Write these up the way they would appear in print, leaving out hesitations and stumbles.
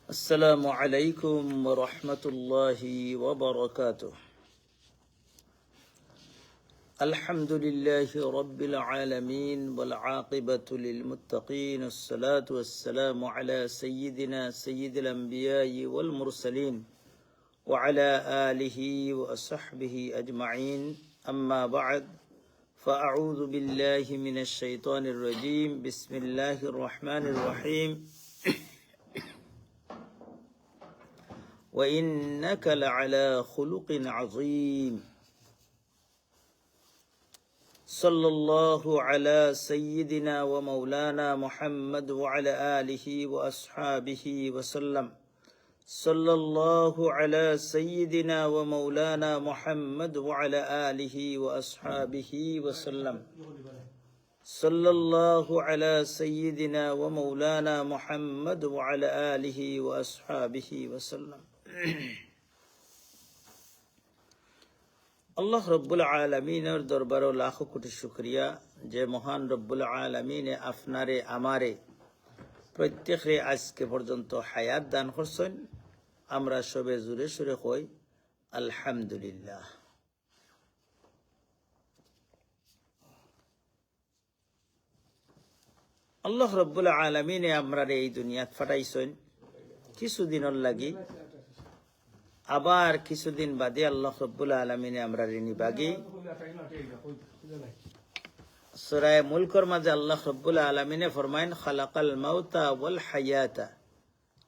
السلام عليكم ورحمة الله وبركاته. الحمد لله رب العالمين والعاقبة للمتقين، الصلاة والسلام على سيدنا سيد الأنبياء والمرسلين وعلى آله وصحبه أجمعين. أما بعد، فأعوذ بالله من الشيطان الرجيم. بسم الله الرحمن الرحيم. وإنك لعلى خلق عظيم. صلى الله على سيدنا ومولانا محمد وعلى آله وأصحابه وسلم. صلى الله على سيدنا ومولانا محمد وعلى آله وأصحابه وسلم. صلى الله على سيدنا ومولانا محمد وعلى آله وأصحابه وسلم. আল্লাহ রব্বুল আলমিনের দরবারও লাখো কোটি শুকরিয়া যে মহান রব্বুল আলমিনে আপনারে আমারে প্রত্যেকরে আজকে পর্যন্ত হায়াত দান করছেন। আমরা সবে জুড়ে সুরে কই আলহামদুলিল্লাহ। আল্লাহ রব্বুল আলমিনে আমরারে এই দুনিয়াত ফাটাইছেন কিছুদিনের লাগি, আবার কিছুদিন বাদে আল্লাহ রব্বুল আলমিনে আমরা নিবাগি। সূরা মুলকের মাঝে আল্লাহ রব্বুল আলমিনে ফরমাইন, খালাকাল মাউতা ওয়াল হায়াতা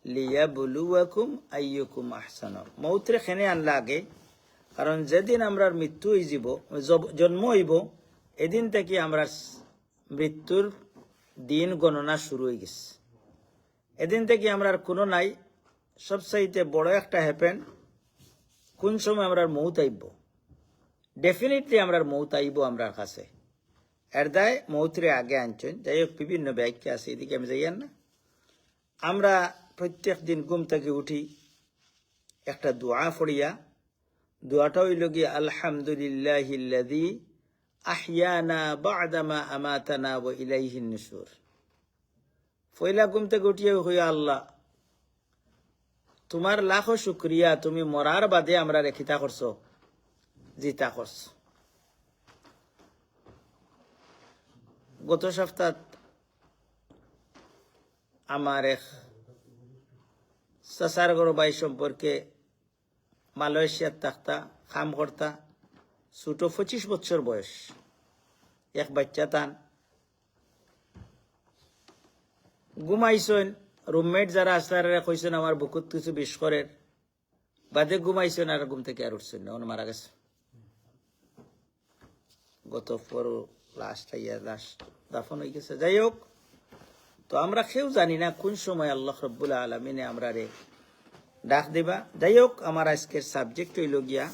লিয়াবলুয়াকুম আইয়ুকুম আহসানু। মৌতরে খেনে আনলা আগে, কারণ যেদিন আমরা মৃত্যু হইব, জন্ম হইব, এদিন থেকে আমরা মৃত্যুর দিন গণনা শুরু হয়ে গেছে। এদিন থেকে আমরা কোনো নাই। সবচাইতে বড় একটা হ্যাপেন কোন সময় আমরা মৌত আইব। ডেফিনেটলি আমরা মৌত আইব আমরা কাছে। এর দায় মৌতরে আগে আনছেন। যাই হোক, বিভিন্ন ব্যাখ্যা আছে, এদিকে আমি যাইয়ান না। আমরা প্রত্যেক দিন ঘুম থেকে উঠি একটা দোয়া পড়িয়া। দোয়াটা হইল গিয়ে আলহামদুলিল্লাহিল্লাযী আহইয়ানা বা'দামা আমাতানা ওয়া ইলাইহিন নুশুর। পয়লা ঘুম থেকে উঠিয়ে হইয়া, আল্লাহ তোমার লাখো শুক্রিয়া, তুমি মরার বাদে আমরা রেখিতা করছো, জিতা করছো। গত সপ্তাহ আমার এক চাচার গরু ভাই সম্পর্কে মালয়েশিয়ার থাকতা, কাম করতা, ছোট 25 বছর বয়স, এক বাচ্চা তান। ঘুমাইছেন, রুমমেট যারা আসলারা কইছেন আমার বুকুত কিছু বিষ করের, বাদে ঘুমাইছেন আর ঘুম থেকে আর উঠছেন না, মারা গেছে। গত লাস্ট দাফন হয়ে গেছে। যাই হোক, তো আমরা কেউ জানি না কোন সময় আল্লাহ রব্বুল আলমিনে আমরা রে ডাক দিবা। যাই হোক, আমার আজকের সাবজেক্ট হইল গিয়া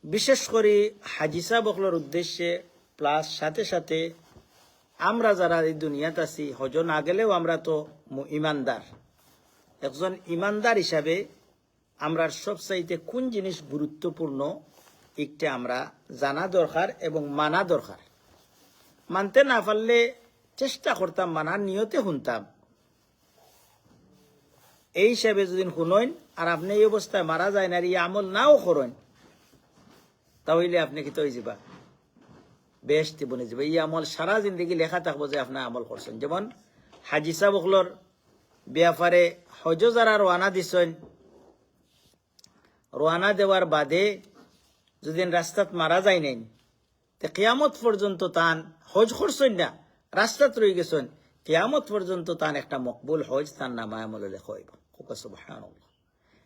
বিশেষ করে হাজিসা বকলোর উদ্দেশ্যে, প্লাস সাথে সাথে আমরা যারা এই দুনিয়াতে আছি, হজ না গেলেও আমরা তো ইমানদার। একজন ইমানদার হিসাবে আমরা সবচাইতে কোন জিনিস গুরুত্বপূর্ণ একটা আমরা জানা দরকার এবং মানা দরকার। মানতে না পারলে চেষ্টা করতাম, মানার নিয়তে শুনতাম। এই হিসাবে যদি শুনেন আর আপনি এই অবস্থায় মারা যায় না, এই আমল নাও করেন, তাহলে আপনি কি তৈ যাবা, বেহেশতে বনে যাবে। এই আমল সারা জিন্দগি লেখা থাকবো যে আপনার আমল করছেন। যেমন হাজিসা বকলর ব্যাপারে হজ যারা রওনা দিছেন, রওনা দেওয়ার বাদে যদি রাস্তাত মারা যায় নাই, তে কিয়ামত পর্যন্ত তান হজ করছেন না, রাস্তাত রয়ে গেছেন, কিয়ামত পর্যন্ত তান একটা মকবুল হজ তার নামায় আমল লেখা হইব। সুবহানাল্লাহ।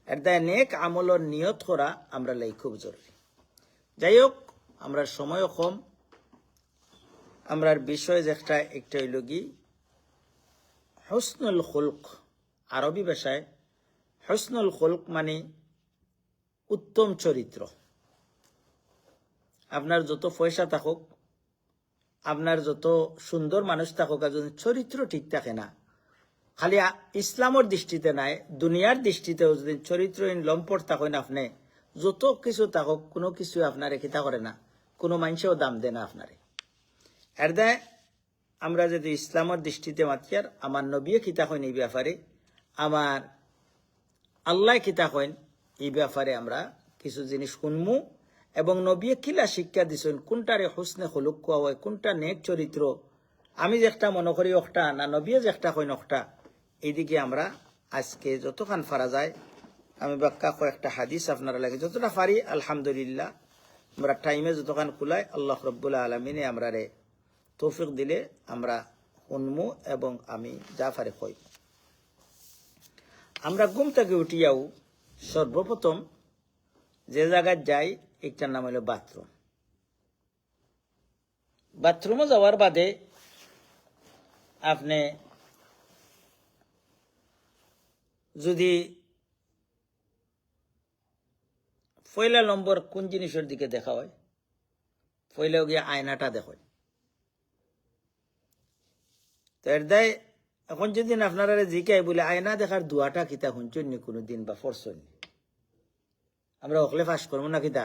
এর দায় নেক আমলের নিয়ত করা আমরা লাই খুব জরুরি। যাই হোক, আমরা সময়ও কম। আমরার বিষয় একটা হইল কি হুসনুল খুলক। আরবি ভাষায় হুসনুল খুলক মানে উত্তম চরিত্র। আপনার যত পয়সা থাকুক, আপনার যত সুন্দর মানুষ থাকুক, আর যদি চরিত্র ঠিক থাকে না, খালি ইসলামের দৃষ্টিতে নাই, দুনিয়ার দৃষ্টিতেও যদি চরিত্রহীন লম্পট থাকেন, আপনি যত কিছু থাকুক, কোনো কিছু আপনার রেখিতা করে না, কোনো মানুষেও দাম দেয় না আপনারে। এর দায় আমরা যদি ইসলামের দৃষ্টিতে মাতিয়ার, আমার নবী কিতা হইন এই ব্যাপারে, আমার আল্লাহ কিতা কইন এই ব্যাপারে আমরা কিছু জিনিস শুনমু এবং নবী কিলা শিক্ষা দিছেন কোনটারে হুসনে খুলুক কোয়া হয় কোনটা নেক চরিত্র আমি যেটা মনে করি একটা না নবী যেটা কইন একটা এইদিকে আমরা আজকে যতক্ষণ ফারা যায় আমি বাক্কা কয়েকটা হাদিস আপনারা লাগে যতটা পারি আলহামদুলিল্লাহ আমরা টাইমে যতক্ষণ কুলাই আল্লাহ রব্বুল আলমিনে আমরা রে তৌফিক দিলে আমরা শুনমু এবং আমি যা পারি কই আমরা ঘুম থেকে উঠিয়াও সর্বপ্রথম যে জায়গায় যাই একটার নাম হলো বাথরুম বাথরুমে যাওয়ার বাদে আপনি যদি পয়লা নম্বর কোন জিনিসের দিকে দেখা হয় পয়লা গিয়ে আয়নাটা দেখেন তো এর দায় এখন যদি আপনারা জিকাই বলে আয়না দেখার দুয়াটা কিতা শুনছেন নি কোনোদিন বা ফরছেন আমরা অকলে ফাঁস করবো না কিতা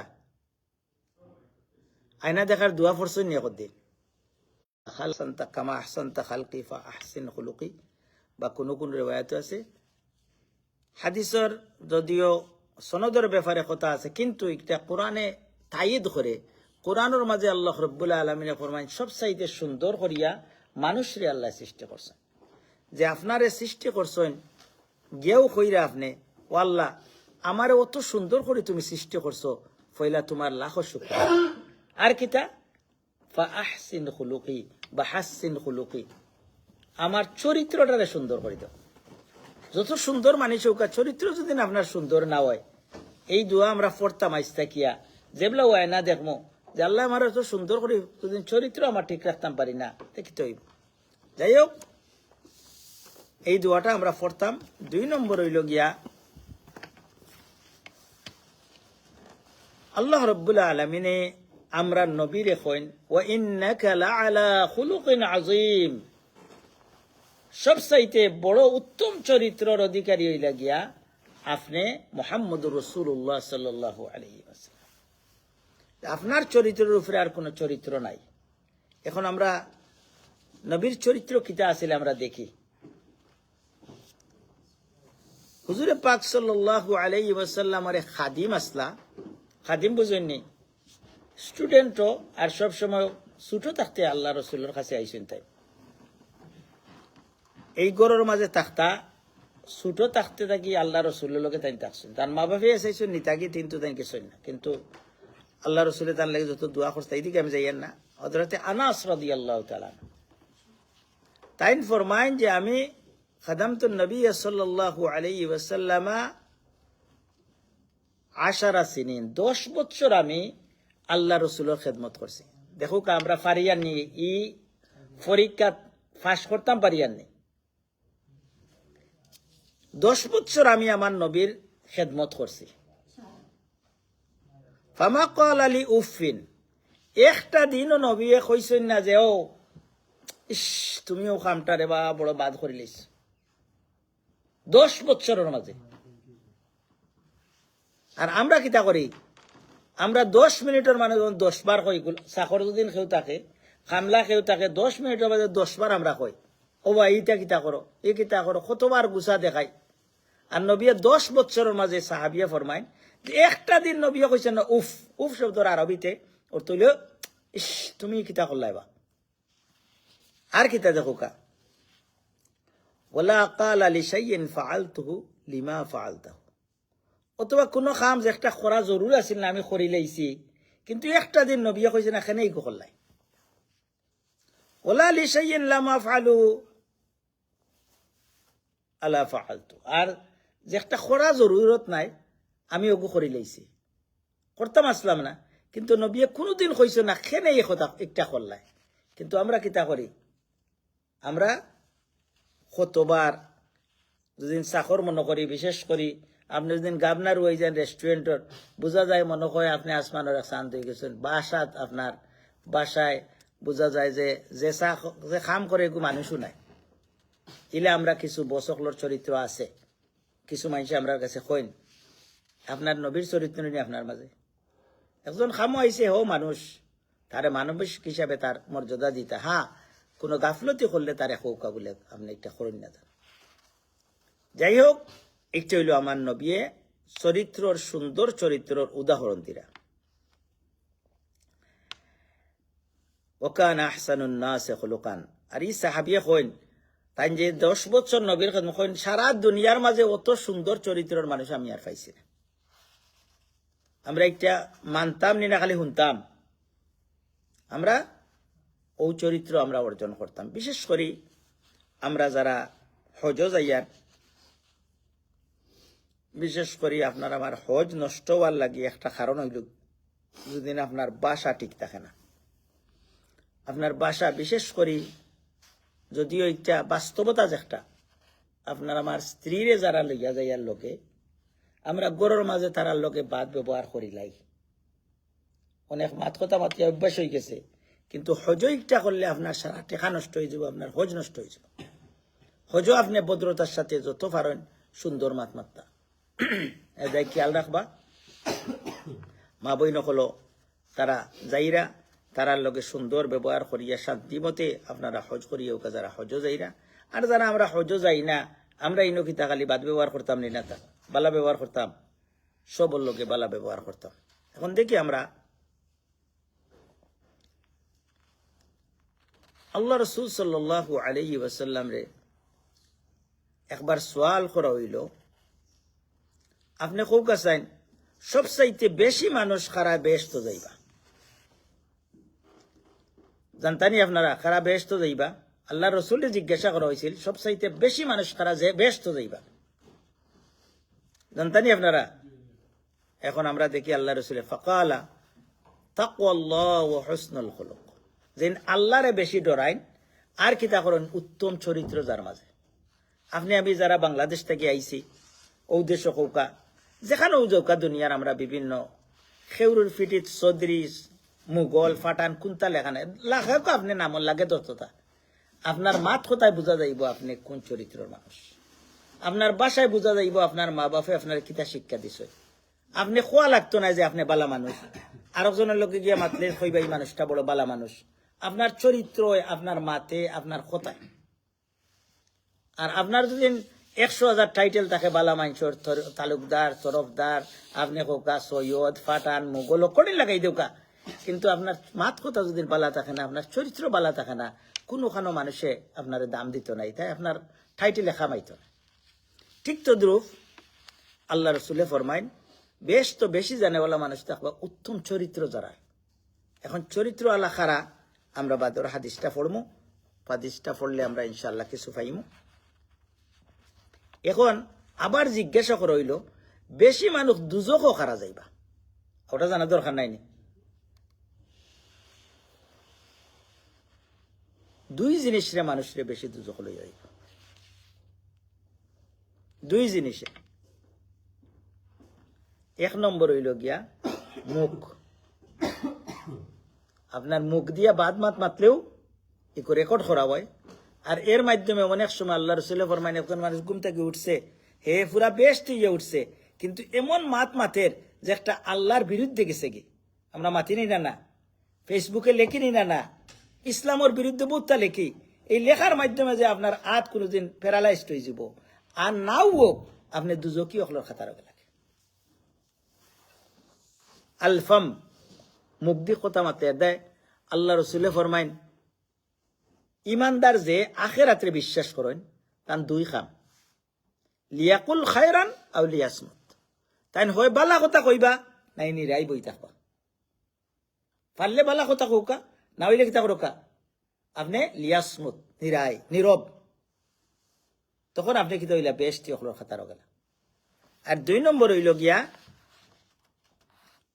আয়না দেখার দুয়া ফরছেন নি একদিন খালসান্তা কামা আহসান্তা খালকি ফা আহসিন খুলুকি বা কোনো কোন রেওয়ায়ত আছে হাদিসর যদিও সনদের ব্যাপারে কথা আছে কিন্তু একটা কোরআনে তাইদ করে কোরআনের মাঝে আল্লাহ রব্বুল আলমিনে ফরমাইন সব চাইতে সুন্দর করিয়া মানুষরে আল্লাহ সৃষ্টি করছেন যে আপনারে সৃষ্টি করছেন গেও কইরা আপনি ও আল্লাহ আমারে অত সুন্দর করে তুমি সৃষ্টি করছো ফইলা তোমার লাখ শুকর আর কিতা ফা আহসিন খুলুকি বা হাসিন খুলুকি আমার চরিত্রটারে সুন্দর করে দাও যত সুন্দর মানুষ হোক চরিত্র যদি আপনার সুন্দর না হয় এই দোয়া আমরা পড়তাম আইস্তা কিয়া যেগুলা হয় না দেখবো যে আল্লাহ আমার এত সুন্দর করে যদি চরিত্র আমার ঠিক রাখতাম পারি না দেখিতে হইব যাই হোক এই দোয়াটা আমরা পড়তাম 2 নম্বর হইল গিয়া আল্লাহ রব্বুল আলমিনে আমরা নবীর এখন ওয়া ইন্নাকা লাআলা খুলুকিন আযীম সবচাইতে বড় উত্তম চরিত্রের অধিকারী হইলা গিয়া আপনি মুহাম্মদুর রাসূলুল্লাহ সাল্লাল্লাহু আলাইহি ওয়াসাল্লাম আপনার চরিত্রের উপরে আর কোনো চরিত্র নাই এখন আমরা নবীর চরিত্র কিতা আছে আমরা দেখি হুজুরে পাক সাল্লাল্লাহু আলাইহি ওয়াসাল্লামের খাদিম আসলা খাদিম বুঝেননি স্টুডেন্টও আর সব সময় ছোট থাকতে আল্লাহ রাসূলের কাছে আইছেন তাই এই গরুর মাঝে থাকতা ছোট থাকতে থাকি আল্লাহ রসুলের লোকে তাই থাকছেন তার মা বাপে এসেছেন নিতাকি কিন্তু তাই কিছু না কিন্তু আল্লাহ রসুলের তার লাগে যত দোয়া করছে এইদিকে আমি যাইয়েন না হযরতে আনাস রাদিয়াল্লাহু তাআলা তাইন ফরমাইন যে আমি খাদামতু নবী সাল্লাল্লাহু আলাইহি ওয়াসাল্লাম 10 সিনিন 10 বছর আমি আল্লাহ রসুলের খেদমত করছি দেখো আমরা পারিয়ান নি ই পরীক্ষা পাস করতাম পারিয়ান নি 10 বছর আমি আমার নবীর খেদমত করছি ফামা ক্বালা লি উফিন একটা দিনও নবী কইছেন না যে ও ইস তুমিও কামটা রে বা বড় বাদ করে লিস 10 বছরের মাঝে আর আমরা কিতা করি আমরা 10 মিনিটের মানে 10 বার কই চাকর যদি কেউ থাকে কামলা কেউ থাকে 10 মিনিটের মাঝে 10 বার আমরা কই ও ভাই এইটা কিতা করো এই কিতা করো কতবার গুছা দেখাই আর নবী 10 বছরের মাঝে সাহাবিয়া ফরমাইন যে একটা দিন নবী কইছেন না উফ উফ শব্দর আরবিতে ওর তৈল ইস তুমি কিতা করলাইবা আর কিতা দেখো কা ওয়ালা ক্বালা লিশাইইন ফাআলতুহু লিমা ফাআলতাহু অথবা কোনো কাম যে একটা করা জরুর আছিল না আমি করি লাইছি কিন্তু একটা দিন নবী কইছেন এখানেই করলাই ওয়ালা লিশাইইন লাম আফআলু আলা ফাআলতু আর যে একটা করা জরুরত নাই আমি ওগু করি লাইছি করতাম আসলাম না কিন্তু নবী কোনোদিন কইছে না কেন এই কথা একটা করলাই কিন্তু আমরা কিতা করি আমরা কতবার যদি চাকর মনে করি বিশেষ করি আপনি যদি গাবনার হয়ে যান রেস্টুরেন্টর বোঝা যায় মনে হয় আপনি আসমানের শান্ত হয়ে গেছেন বাসাত আপনার বাসায় বোঝা যায় যে যে কাম করে এগু মানুষও নাই ইলে আমরা কিছু বসকলোর চরিত্র আছে কিছু মানুষ আমরা কাছে কইন আপনার নবীর চরিত্র নেই আপনার মাঝে একজন খামো আইসে হো মানুষ তারে মানবিক হিসাবে তার মর্যাদা দিতে হ্যাঁ কোনো গাফলতি করলে তারে হৌকা বলে আপনি একটা করেন না যাই হোক, একটা হইল আমার নবী চরিত্রর সুন্দর চরিত্রর উদাহরণ দিরা। ওকান আহসানুন নাস খুলুকান। আর এই সাহাবিয়ে কইন তাই যে 10 বছর নবীর খেদমত কইন, সারা দুনিয়ার মাঝে অত সুন্দর চরিত্রের মানুষ আমি আর পাইছি না। আমরা একটা মানতাম নি না, খালি শুনতাম। আমরা ও চরিত্র আমরা অর্জন করতাম। বিশেষ করে আমরা যারা হজ যাইয়ার, বিশেষ করে আপনার আমার হজ নষ্ট হওয়ার লাগে একটা কারণ হইল, যদি আপনার বাসা ঠিক থাকে না। আপনার বাসা, বিশেষ করে যদিও এটা বাস্তবতা একটা, আপনার আমার স্ত্রীরে যারা লইয়া যাইয়ার লোকে, আমরা গরুর মাঝে তারার লোকে বাদ ব্যবহার করি লাই, অনেক মাত কথা মাতি অভ্যাস হয়ে গেছে। কিন্তু হজ ইটা করলে আপনার সারা টেকা নষ্ট হয়ে যাব, আপনার হজ নষ্ট হয়ে যাব। হজ আপনি ভদ্রতার সাথে যত পারেন সুন্দর মাত মাত্তা এদাই খেয়াল রাখবা। মা বই নকলো তারা যাইরা তারার লগে সুন্দর ব্যবহার করিয়া শান্তি মতে আপনারা হজ করিয়া যারা হজ যাইরা। আর যারা আমরা হজ যাই না, আমরা ইনকিতা খালি বাদ ব্যবহার করতাম নি না, তা বালা ব্যবহার করতাম, সবর লোকে বালা ব্যবহার করতাম। এখন দেখি আমরা আল্লাহ রসুল সাল্লাল্লাহু আলাইহি ওয়াসাল্লাম রে একবার সওয়াল করা হইল, আপনি খুব কাছেন সবচাইতে বেশি মানুষ খারা বেহেশত যাইবা? জানতানি আপনারা খারা বেহেশত যাইবা? আল্লাহ রসুলকে জিজ্ঞাসা করা হয়েছিল সবচাইতে বেশি মানুষ খারা যে বেহেশত যাইবা, জানতানি আপনারা? এখন আমরা দেখি আল্লাহ রসুল ফাকালা তাকওয়াল্লাহ ওয়া হুসনুল খুলুক, যেন আল্লাহরে বেশি ডরাইন আর কিতা করেন উত্তম চরিত্র যার মাঝে। আপনি আমি যারা বাংলাদেশ থেকে আইছি, ও দেশ কৌকা যেখানেও যৌকা দুনিয়ার আমরা বিভিন্ন খেউরুর ফিটিত চৌধুরী মুঘল ফাটান কুন্তা লেখানে লাগাকে আপনি নাম লাগে দত্ততা, আপনার মাত কোথায় বোঝা যাইব আপনি কোন চরিত্রের মানুষ। আপনার বাসায় বোঝা যাইব আপনার মা বাপে আপনার কিতা শিক্ষা দিছে। আপনি খোয়া লাগতো না যে আপনি বালা মানুষ, আরেকজনের লোকে গিয়ে মাতলে কইবা এই মানুষটা বড় বালা মানুষ। আপনার চরিত্র আপনার মাতে আপনার কথায়। আর আপনার যদি 100,000 টাইটেল থাকে বালা মানুষের, তালুকদার, তরফদার, আপনি কোকা সৈয়দ ফাটান মুঘল কঠিন লাগাই দেউকা, কিন্তু আপনার মাত কথা যদি বালা থাকে না, আপনার চরিত্র বালা থাকে না, কোনোখানো মানুষে আপনার দাম দিত নাই, তাই আপনার টাইটেলে খামাইত না। ঠিক তো দ্রুপ আল্লাহ রসুলে ফরমাইন বেশ তো বেশি জানেওয়ালা মানুষ থাকবা উত্তম চরিত্র যারা। এখন চরিত্র আলা খারা আমরা বাদর হাদিসটা পড়বো, হাদিসটা পড়লে আমরা ইনশাআল্লাহ কিছু পাইমু। এখন আবার জিজ্ঞাসা করা হইল বেশি মানুষ দুজকও খারা যাইবা, ওটা জানা দরকার নাইনি। দুই জিনিসরে মানুষরে বেশি দুজক লই যাইব, দুই জিনিসে। এক নম্বর হইল গিয়া মুখ। আপনার মুখ দিয়া বাদ মাত মাতলেও একটু রেকর্ড করা হয়। আর এর মাধ্যমে অনেক সময় আল্লাহ রসুলের ফরমাইন একজন মানুষ ঘুম থেকে উঠছে, হে পুরা বেশ দিয়ে উঠছে, কিন্তু এমন মাত মাতের যে একটা আল্লাহর বিরুদ্ধে গেছে কি। আমরা মাতি নি না, ফেসবুকে লেখি নি না, ইসলামের বিরুদ্ধে বহুতটা লেখি। এই লেখার মাধ্যমে যে আপনার আত কোনোদিন প্যারালাইজড হয়ে যাব, আর নাও হোক আপনি দুজকি অখলোর খাতার লাগে। আলফাম মুখ দিয়ে কথা মাতে দেয়। আল্লাহ রসুলে ফরমাইন ইমানদার যে আখেরাতে বিশ্বাস করেন তার দুই কাম, লিয়াকুল খায়রান আও লিয়াসমুত। তাই হয় বালা কথা কইবা, নাই নিরাই বই থাকবা। পারলে বালা কথা কৌকা, না হইলে কিতা করোকা আপনি লিয়াসমুত, নিরাই নীরব। তখন আপনি কিতা হইলা বেশটি অখলোর খাতার গেলা। আর দুই নম্বর হইল গিয়া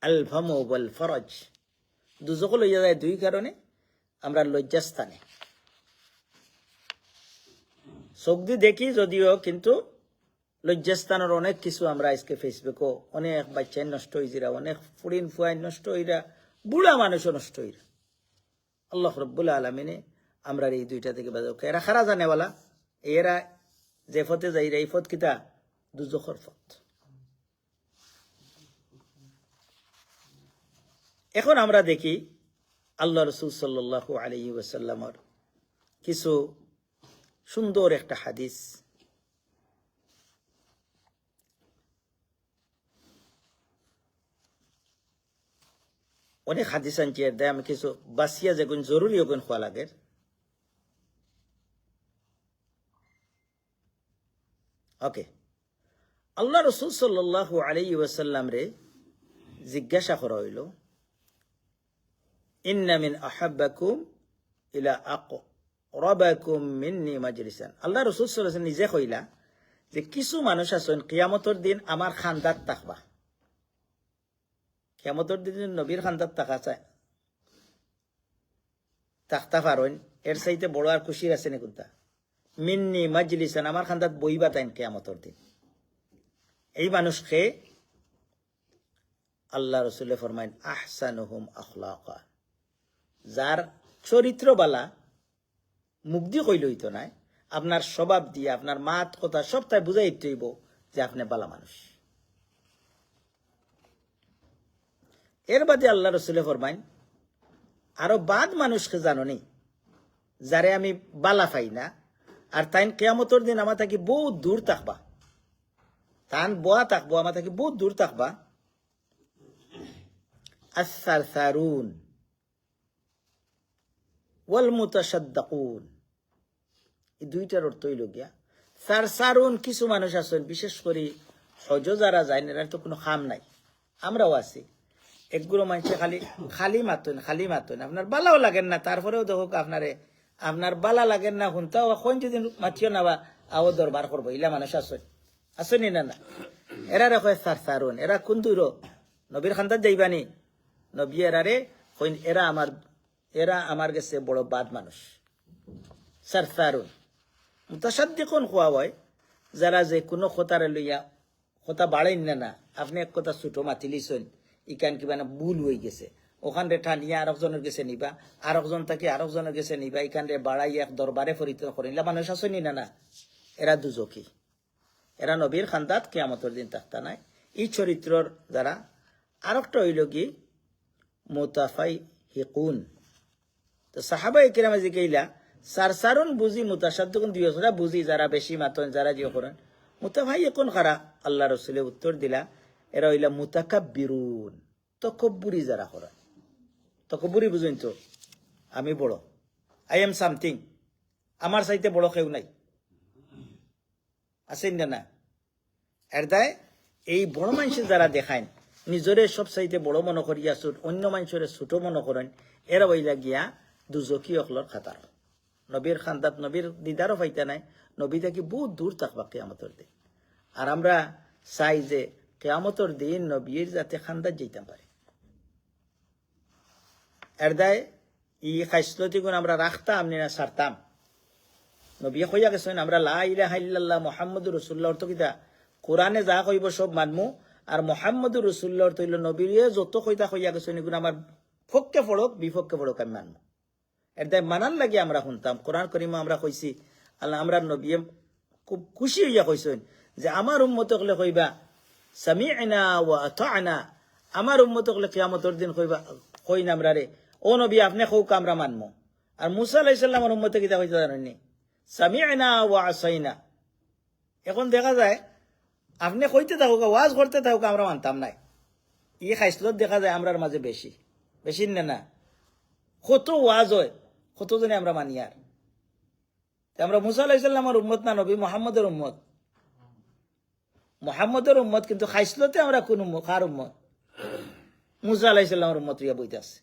আল ফামু ওয়াল ফরজ। দুজক লইয়া যায় দুই কারণে, আমরা লজ্জাস্থানে চোখ দিয়ে দেখি যদিও, কিন্তু লজ্জাস্থানের অনেক কিছু আমরা আজকে ফেসবুকও অনেক বাচ্চাই নষ্ট হয়েছিরা, অনেক ফুড়িন ফুয়াই নষ্ট হইরা, বুড়া মানুষও নষ্ট হইরা। আল্লাহ রব্বুল আলমিনে আমরা এই দুইটা থেকে বাজার এরা খারা জানেওয়ালা, এরা যে ফতে যাইরা এই ফত কিতা দুজখর ফত। এখন আমরা দেখি আল্লাহ রসুল সাল্লাল্লাহু আলাইহি ওয়াসাল্লামের কিছু সুন্দর একটা হাদিস। অনেক হাদিস আনছি এর দায় আমি কিছু বাসিয়া যেগুন জরুরি ওগুন খোয়া লাগে। ওকে, আল্লাহ রসুল সাল্লাল্লাহু আলাইহি ওয়াসাল্লাম রে জিজ্ঞাসা করা হইল, ইন্না মিন আহাব্বাকুম ইলা আকরাবাকুম মিন্নি মাজলিসান। আল্লাহ রসুল সাল্লাল্লাহু আলাইহি ওয়াসাল্লাম নিজে কইলা যে কিছু মানুষ আছেন কিয়ামতের দিন আমার খান্দাত থাকবা। কিয়ামতের দিন নবীর খান্দাত থাকতা পারেন, এর চাইতে বড় আর খুশির আছে নি কোনটা? মিন্নি মাজলিসান, আমার খান্দাত বইবা তাইন কিয়ামতের দিন। এই মানুষকে আল্লাহ রসুলে ফরমাইন আহসানুহুম আখলাকা, যার চরিত্র বালা, মুগ্ধি কইল হইতো নাই, আপনার স্বভাব দিয়ে আপনার মাত কথা সব তাই বুঝাই হইব যে আপনি বালা মানুষ। এর বাদে আল্লাহ রসুলে ফরমাইন আরো বাদ মানুষকে জাননি যারে আমি বালা পাই না, আর তাইন কিয়ামতের দিন আমার থাকি বহুত দূর থাকবা, তান বোয়া থাকবো আমার থাকি বহুত দূর থাকবা। আস-সারসারুন ওয়াল মুতাসাদ্দিকুন, এই দুইটার অর্থ হইল গিয়া সারসারুন, কিছু মানুষ আছেন বিশেষ করে হজ যারা যায় না, তো কোনো খাম নাই, আমরাও আছি। একগুলো মানুষে খালি মাতুন আপনার বালাও লাগেন না, তারপরেও দেখো আপনার বালা লাগেন না, শুনতাও এখন যদি মাতিও না বা আও দরবার করবো, ইলা মানুষ আসেনি না? এরা রেখে সারসারুন, এরা কোন দূর নবীর খান্দাত যাইবানি, নবী এরারে কইন এরা আমার কাছে বড় বাদ মানুষ। সারসারুন মুতাসাদ্দিকুন খোয়া হয় যারা যে কোনো খতারে লইয়া কথা বাড়েন না, আপনি এক কথা ছোটো মাতিলিছেন, ইকান কিবা না ভুল হয়ে গেছে, ওখান রে ঠানিয়া আরেকজনের গেছে নিবা, আরেকজন তাকে আরেকজনের গেছে নিবা, ইকান রে বাড়াই এক দরবারে ফরিত করেন, মানুষ আসেনি না? এরা দুজকি, এরা নবীর খান্দাত কিয়ামতের দিন থাকতা নাই। এই চরিত্রর যারা আরেকটা হইল কি মুতাফাইহিকুন। তো সাহাবা ইকরামে জিকাইলা সারসারুন বুঝি মুতাসাদ্দিকুন দুইজরা বুঝি, যারা বেশি মাতন যারা জিও করেন। মুতাফাইহিকুন খারা আল্লাহ রাসূলে উত্তর দিলা এরা হইলা মুতাকাব্বিরুন, তকব্বুরি যারা করেন। তকব্বুরি বুঝেন তো, আমি বড়, আই এম সামথিং, আমার চাইতে বড় কেউ নাই, আছেন না? এর দায় এই বড় মানুষের যারা দেখায় নিজরে সব চাইতে বড় মনে করিয়া অন্য মানুষের ছোট মনে করেন, এরা বইলা গিয়া দুজকি অকলর খাতার। নবীর খান্দাত নবীর দিদারও পাইতে নাই, নবী থাকি বহুত দূর থাকবা কিয়ামতের দিন। আর আমরা চাই যে কিয়ামতের দিন নবীর যাতে খান্দাত যেতাম পারে। এর দায় ই খাইসলতি গুণ আমরা রাখতাম না সারতাম। নবী কইয়া গেছেন আমরা লা ইলাহা ইল্লাল্লাহ মুহাম্মাদুর রাসূলুল্লাহ অর্থ কিতা, কোরআনে যা কইব সব মানমু, আর মুহাম্মাদুর রাসূলুল্লাহ অর্থ হইল নবীর যত কইতা কইয়া গেছেন এগুলো আমার পক্ষে পড়ক বিপক্ষে পড়ক আমি মানমু। এর দায় মানার লাগে আমরা শুনতাম। কোরআন করিমে আমরা কইছি, আল্লাহ আমরা নবী খুব খুশি হইয়া কইছেন যে আমার উম্মত হলে কইবা সামি'না ওয়া আতা'না, আমার উম্মত হলে কিয়ামতের দিন কইবা কইন আমরা রে ও নবী আপনি কৌক আমরা মানমু। আর মুসা আলাইহিস সালামের উম্মতে কিতা কইতা জানেননি? সামি'না ওয়া আসাইনা। এখন দেখা যায় আপনি কইতে থাকুক ওয়াজ করতে থাকুক আমরা মানতাম নাই, ই খাইসলত দেখা যায় আমরার মাঝে বেশি বেশি না, কত ওয়াজ হয় কতজনে আমরা মানি। আর আমরা মুসা আলাইহিস সালামের উম্মত না, নবী মুহাম্মদের উম্মত। মুহাম্মদের উম্মত, কিন্তু খাইসলতে আমরা কোন কার উম্মত? মুসা আলাইহিস সালামের উম্মত রিয়া বইতে আছে।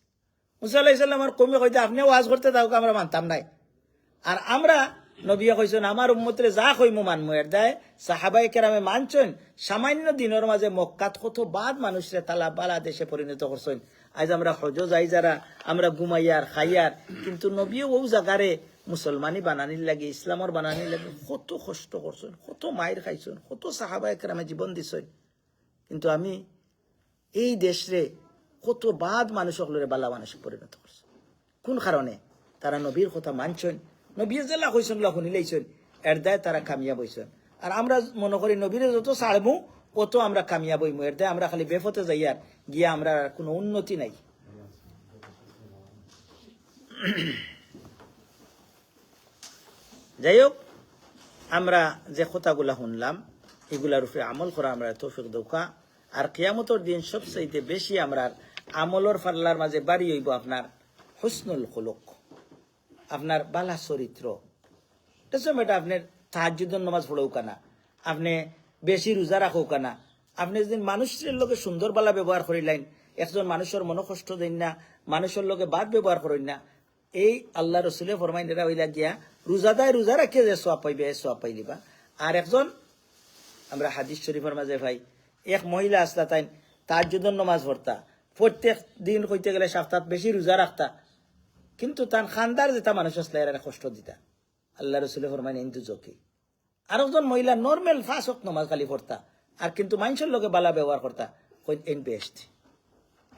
মুসা আলাইহিস সালামের কমে কইতে আপনি ওয়াজ করতে থাকুক আমরা মানতাম নাই। আর আমরা নবী কইছেন আমার উম্মতরে যা কইমু মানমু। এর দায় সাহাবায়ে কেরামে মানছেন। সামান্য দিনের মাঝে মক্কাত কত বাদ মানুষরে তালা বালা দেশে পরিণত করছেন। আজ আমরা হজ যাই যারা, আমরা ঘুমাইয়ার খাইয়ার, কিন্তু নবীও ও জায়গারে মুসলমানি বানানির লাগে, ইসলামর বানানির লাগে কত কষ্ট করছেন, কত মায়ের খাইছেন, কত সাহাবায়ে কেরামে জীবন দিছেন। কিন্তু আমি এই দেশরে কত বাদ মানুষ সকলের বালা মানুষে পরিণত করছে। কোন কারণে? তারা নবীর কথা মানছেন, নবী জেলা কইছেন শুনিলেইছেন, এর দায় তারা কামিয়াব হইছেন। আর আমরা মনে করি নবীরে যত ছাড়বো কত আমরা কামিয়াব হইমু, এর দায় আমরা খালি বেফতে যাইয়ার গিয়া আমরা কোনো উন্নতি নাই। যাই হোক, আমরা যে কথাগুলা শুনলাম এগুলার উপরে আমল করা আমরা তৌফিক দৌকা। আর কিয়ামতের দিন সবচাইতে বেশি আমরা আমলর ফাল্লার মাঝে বাড়ি হইব আপনার হুসনুল খুলুক, আপনার বালা চরিত্র। এটা আপনার তাহাজ্জুদের নামাজ পড়েও কানা, আপনি বেশি রোজা রাখো কানা, আপনি যদি মানুষের লোকে সুন্দর বালা ব্যবহার করিলেন, একজন মানুষের মনকষ্ট দেন না, মানুষের লোকে বাদ ব্যবহার করেন না, এই আল্লাহ রসুলে ফরমাইন এরা হইলা গিয়া রোজাদায় রোজা রাখিয়ে যে সোয়াব পাইবে সোয়াব পাইলিবা। আর একজন আমরা হাদিস শরীফের মাঝে ভাই এক মহিলা আসলা, তাই তাহাজ্জুদের নামাজ পড়তা, প্রত্যেক দিন কইতে গেলে সপ্তাহ বেশি রোজা রাখতা, কিন্তু তার খানদার যেটা মানুষ আসলে এরা কষ্ট দিতা। আল্লাহ রসুলের ফরমাইন হিন্দু জকি। আর একজন মহিলা নর্মাল 5 ওয়াক্ত নামাজ খালি পড়তা, আর কিন্তু মানুষের লোকে বালা ব্যবহার করতা, কই এন বেস্ট।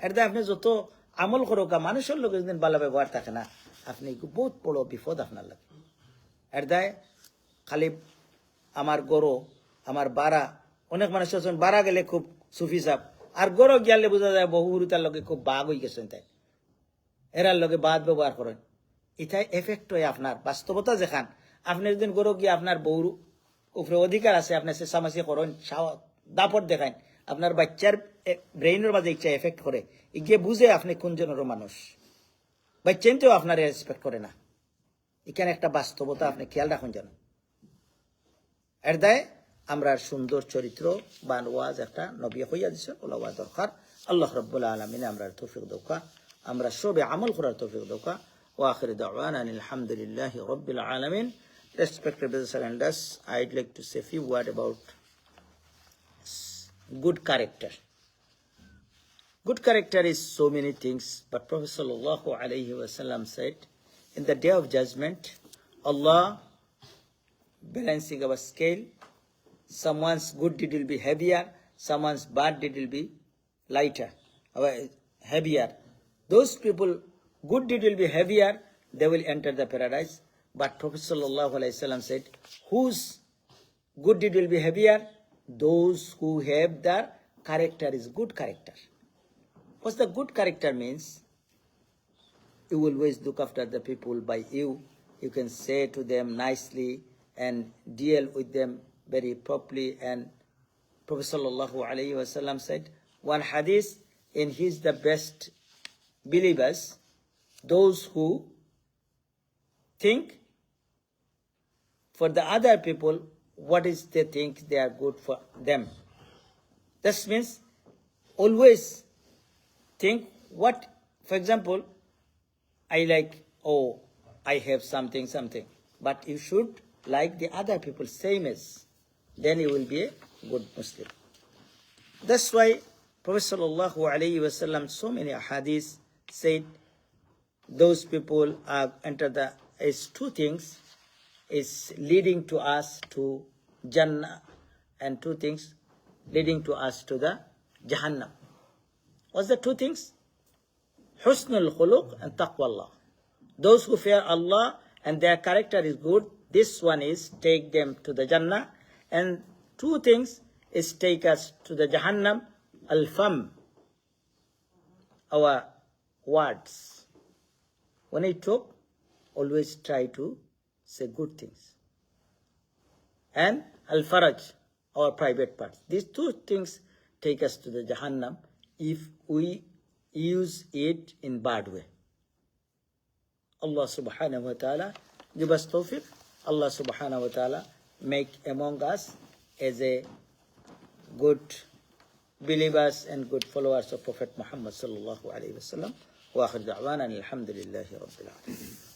এটা আপনি যত আমল করোকা মানুষের লোকে যদি বালা ব্যবহার থাকে না, আপনি বহুত বড় বিপদ আপনার লাগে। এটা খালি আমার গরো আমার বাড়া, অনেক মানুষ আছেন বাড়া গেলে খুব সুফি সাপ, আর গরো গিয়ালে বোঝা যায় বহু তার লোকে খুব বাঘ হয়ে গেছেন, তাই এরার লোকে বাদ ব্যবহার করেন। এটাই এফেক্ট হয় আপনার বাস্তবতা। যেখান আপনি যদি গরো গিয়ে আপনার বউর উপরে অধিকার আছে, আপনি চেঁচামাচি করেন, দাপট দেখান, আপনার বাচ্চার ব্রেইনের মাঝে ইচ্ছা এফেক্ট করে, গিয়ে বুঝে আপনি কোন জনের মানুষ, বাচ্চাইতেও আপনার রেসপেক্ট করে না। এখানে একটা বাস্তবতা আপনি খেয়াল রাখুন যেন। এর দায় আমরা সুন্দর চরিত্র বা ওয়াজ একটা নবী হইয়া দিছে, ওলা ওয়াজ দরকার। আল্লাহ রাব্বুল আলামিন আমরা তৌফিক দৌকা, আমরা সবে আমল করার তৌফিক দৌকা। ওয়া আখির দাওয়ানা আলহামদুলিল্লাহি রাব্বিল আলামিন। Respected brothers and elders, I'd like to say a few words about good character. Good character is so many things, but Prophet sallallahu alaihi wasallam said, in the day of judgment, Allah balancing our scale, someone's good deed will be heavier, someone's bad deed will be lighter, heavier. Those people, good deed will be heavier, they will enter the paradise. But Prophet sallallahu alaihi wasallam said, whose good deed will be heavier? Those who have the character is good character. What's the good character means? You will always look after the people by you. You can say to them nicely and deal with them very properly. And Prophet sallallahu alaihi wasallam said, one hadith, and he's the best believers, those who think for the other people what is they think they are good for them. This means always think what, for example, I like, oh, I have something, but you should like the other people same as, then you will be a good Muslim. That's why Prophet sallallahu alaihi wasallam, so many hadiths said, those people are enter the, is two things is leading to us to Jannah, and two things leading to us to the Jahannam. What's the two things? Husnul khuluq and taqwallah. Those who fear Allah and their character is good, this one is take them to the Jannah, and two things is take us to the Jahannam. Al-fam, our words. When I talk, always try to say good things. And al-faraj, our private parts. These two things take us to the Jahannam if we use it in bad way. Allah subhanahu wa ta'ala give us tawfiq. Allah subhanahu wa ta'ala make among us as a good believers and good followers of Prophet Muhammad sallallahu alaihi wasallam. Wa akhir da'wana alhamdulillahi rabbil alamin.